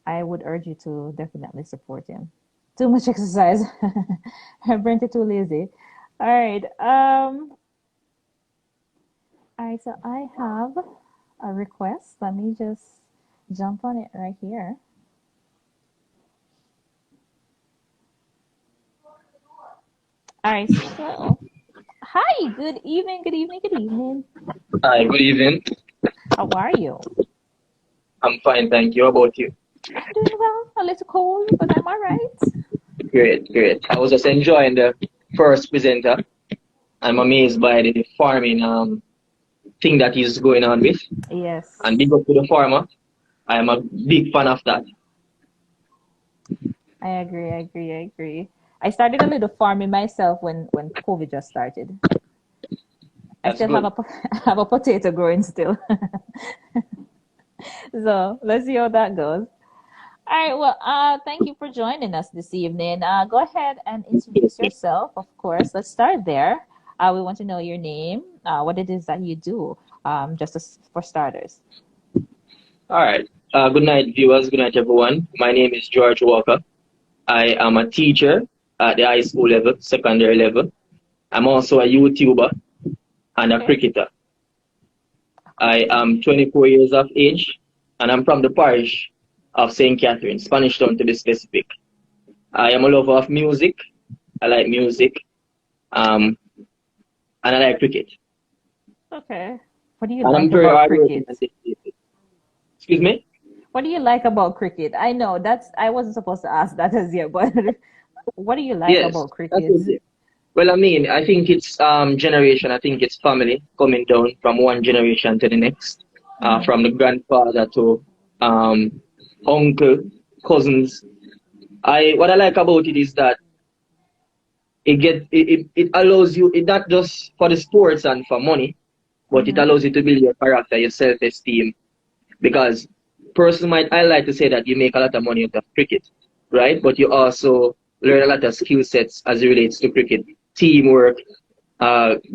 I would urge you to definitely support him. Too much exercise. Brent too lazy. All right. All right. So I have a request. Let me just jump on it right here. All right. So, hi. Good evening. Good evening. Good evening. Hi, good evening. How are you? I'm fine, thank you. How about you? I'm doing well. A little cold, but I'm all right. Great, great. I was just enjoying the first presenter. I'm amazed by the farming thing that he's going on with. And Yes, big up to the farmer. I am a big fan of that. I agree. I agree. I agree. I started a little farming myself when COVID just started. I That's still have good. have a potato growing still. So let's see how that goes. All right. Well, thank you for joining us this evening. Go ahead and introduce yourself. Of course, let's start there. We want to know your name, what it is that you do, just as, for starters. All right. Good night, viewers. Good night, everyone. My name is George Walker. I am a teacher at the high school level, secondary level. I'm also a YouTuber and a Okay. cricketer. I Okay. am 24 years of age, and I'm from the parish of St. Catherine, Spanish Town to be specific. I am a lover of music. I like music, um, and I like cricket. Okay. What do you And I'm like very about hardworking cricket? and dedicated. Excuse me? What do you like about cricket? I know that's I wasn't supposed to ask that as yet, but what do you like Yes, about that's cricket? okay. Well, I mean, I think it's generation. I think it's family coming down from one generation to the next, Mm-hmm. from the grandfather to um, uncle, cousins. I what I like about it is that it allows you. It not just for the sports and for money, but it Mm-hmm. allows you to build your character, your self-esteem. Because person might I like to say that you make a lot of money out of cricket, right? But you also learn a lot of skill sets as it relates to cricket, teamwork,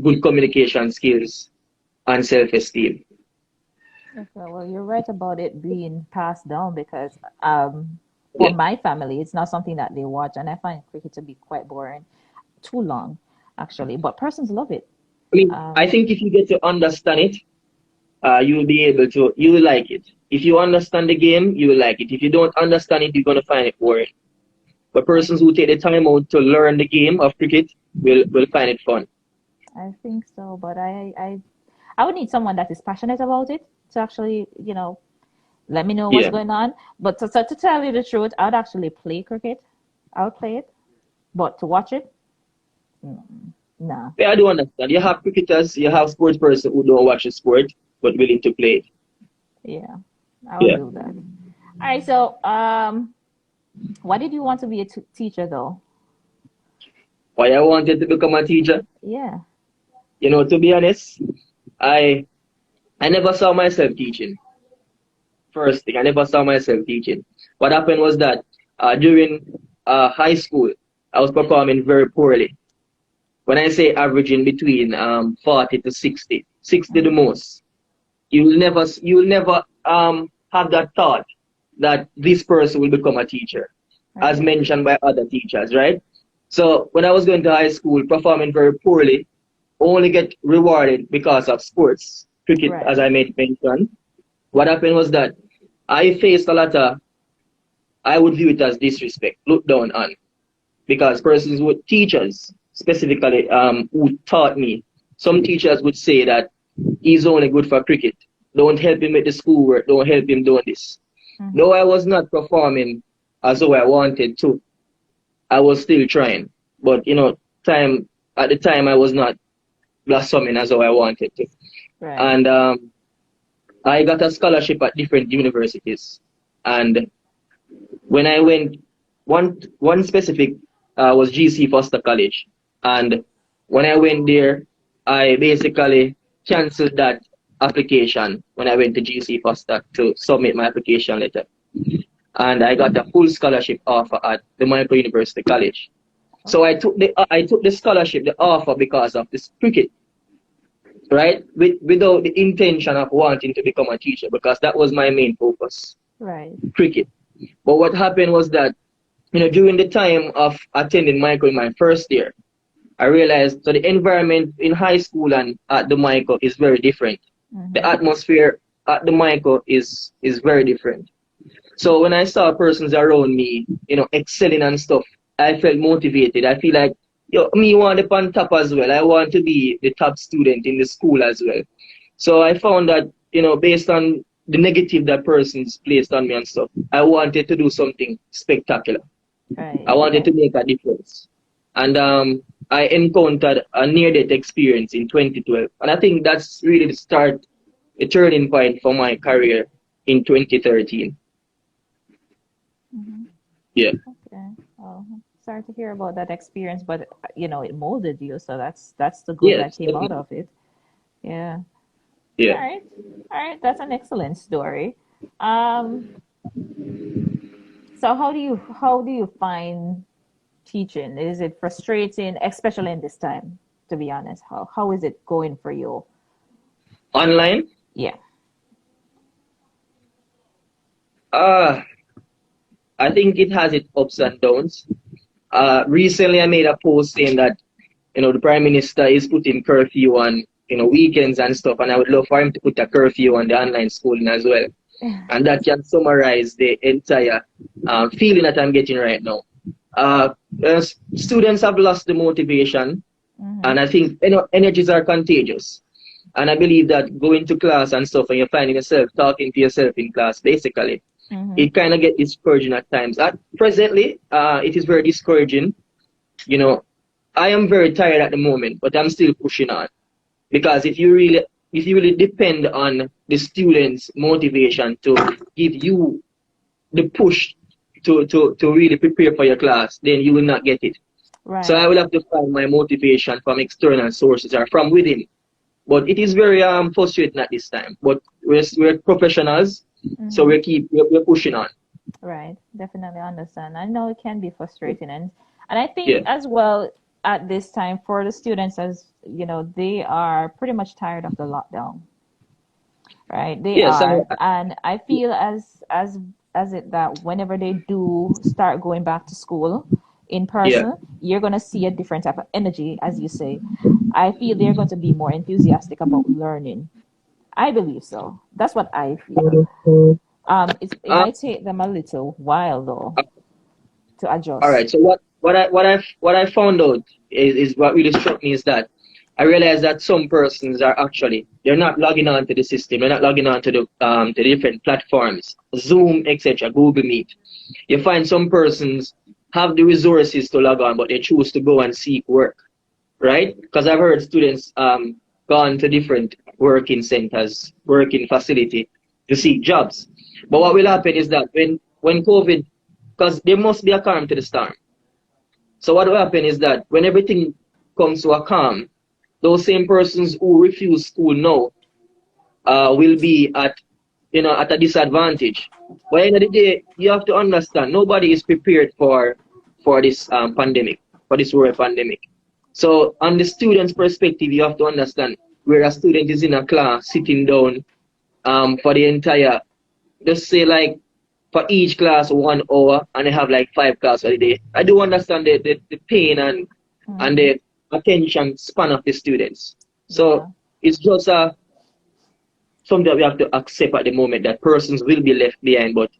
good communication skills, and self-esteem. Okay, well, you're right about it being passed down because for Yeah. my family, it's not something that they watch, and I find cricket to be quite boring, too long, actually. But persons love it. I mean, I Um, think if you get to understand it, you will be able to, you will like it. If you understand the game, you will like it. If you don't understand it, you're going to find it boring. But I persons who take the time out to learn the game of cricket will find it fun. I think so, but I would need someone that is passionate about it to actually, let me know what's Yeah. going on. But to tell you the truth, I would actually play cricket. I would play it, but to watch it, nah. Yeah, I do understand. You have cricketers, you have sports person who don't watch the sport but willing to play it. Yeah, I would Yeah. do that. All right, so why did you want to be a teacher though? Why I wanted to become a teacher? Yeah. To be honest, I I never saw myself teaching. First thing, I never saw myself teaching. What happened was that during high school, I was performing very poorly. When I say averaging between 40 to 60, 60 the Mm-hmm. most, you will never have that thought that this person will become a teacher, as Right. mentioned by other teachers, right? So when I was going to high school, performing very poorly, only get rewarded because of sports, cricket, as Right. I made mention. What happened was that I faced a lot of, I would view it as disrespect, looked down on, because persons with teachers specifically who taught me, some teachers would say that he's only good for cricket. Don't help him with the schoolwork. Don't help him doing this. Mm-hmm. Though I was not performing as though I wanted to, I was still trying. But time at the time I was not blossoming as though I wanted to. Right. And I got a scholarship at different universities. And when I went, one specific was GC Foster College. And when I went there, I basically canceled that application when I went to GC Foster to submit my application letter. And I got a full scholarship offer at the Monaco University College. So Okay. I took the scholarship, the offer because of this cricket, right? Without the intention of wanting to become a teacher, because that was my main focus, Right. cricket. But what happened was that, during the time of attending micro in my first year, I realized so the environment in high school and at the micro is very different. The Mm-hmm. atmosphere at the micro is very different. So when I saw persons around me, excelling and stuff, I felt motivated. I feel like, me want up on top as well. I want to be the top student in the school as well. So I found that, based on the negative that persons placed on me and stuff, I wanted to do something spectacular. Right. I wanted Okay. to make a difference. And I encountered a near-death experience in 2012. And I think that's really a turning point for my career in 2013. Mm-hmm. Yeah. Okay. Oh, sorry to hear about that experience, but it molded you, so that's the good that Yes, came out definitely. of it. Yeah. All Yeah. right. All right. That's an excellent story. Um, so how do you find teaching? Is it frustrating, especially in this time, to be honest? How is it going for you? Online, Yeah. uh, I think it has its ups and downs. Recently, I made a post saying that, the Prime Minister is putting curfew on, weekends and stuff, and I would love for him to put a curfew on the online schooling as well. And that can summarize the entire feeling that I'm getting right now. Uh, Students have lost the motivation, Mm-hmm. and I think energies are contagious. And I believe that going to class and stuff, and you're finding yourself talking to yourself in class, basically, Mm-hmm. it kind of get discouraging at times. Presently, it is very discouraging. You know, I am very tired at the moment, but I'm still pushing on because if you really depend on the students' motivation to give you the push to really prepare for your class, then you will not get it. So I Right. will have to find my motivation from external sources or from within. But it is very frustrating at this time. But we're professionals, so Mm-hmm. we're pushing on. Right. Definitely understand. I know it can be frustrating, and I think Yeah. as well at this time for the students, as they are pretty much tired of the lockdown. Right, they Yes. are, and I feel as it that whenever they do start going back to school in Yeah. person, you're gonna see a different type of energy, as you say. I feel they're going to be more enthusiastic about learning. I believe so. That's what I feel. It Uh, might take them a little while though to all adjust. right. So what I found out is what really struck me is that I realized that some persons are actually they're not logging on to the system. They're not logging on to the different platforms, Zoom, etc., Google Meet. You find some persons have the resources to log on, but they choose to go and seek work, right? Because I've heard students gone to different working centers, working facility to seek jobs. But what will happen is that when COVID, because there must be a calm to the storm. So what will happen is that when everything comes to a calm, those same persons who refuse school now will be at a disadvantage. But at the end of the day, you have to understand nobody is prepared for this pandemic, for this world pandemic. So on the student's perspective, you have to understand where a student is in a class sitting down for the entire, just say like for each class 1 hour and they have like 5 classes a day. I do understand the pain and Hmm. the attention span of the students. Yeah, So it's just something that we have to accept at the moment that persons will be left behind. But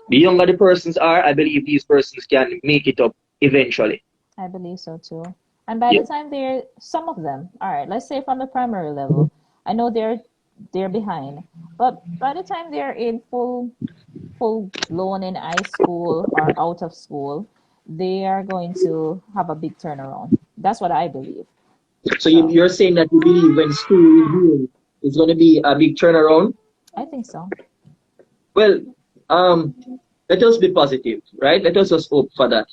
the younger the persons are, I believe these persons can make it up eventually. I believe so too. And by the Yeah. time they're some of them, all right, let's say from the primary level, I know they're behind, but by the time they're in full blown in high school or out of school, they are going to have a big turnaround. That's what I believe. So So you're saying that you believe when school resumes, it's going to be a big turnaround? I think so. Well, um, let us be positive, right? Let us just hope for that.